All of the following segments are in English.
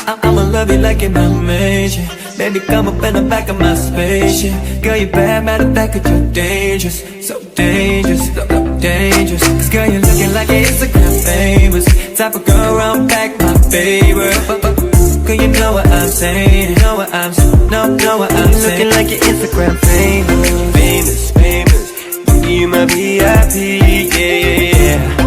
I'ma love you like you're not major. Baby, come up in the back of my spaceship. Girl, you bad, matter of fact, cause you're dangerous. So dangerous, so dangerous. Cause girl, you're looking like you're Instagram famous. Type of girl around back, my favorite. Girl, you know what I'm saying. Know what I'm saying. Know what I'm saying. Looking like you're Instagram famous. Famous, famous. You my VIP, yeah.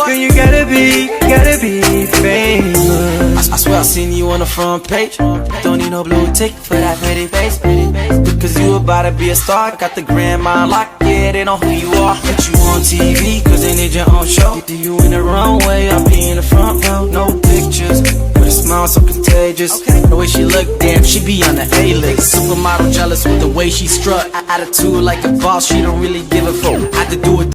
Girl, you gotta be famous. I swear I seen you on the front page. Don't need no blue tick for that pretty face. Because you about to be a star. Got the grandma locked, yeah, they know who you are. Put you on TV, cause they need your own show. Do you in the wrong way, I'll be in the front row. No pictures, with a smile so contagious. The way she look, damn, she be on the A-list. Supermodel jealous with the way she strut. Attitude like a boss, she don't really give a fuck. Had to do it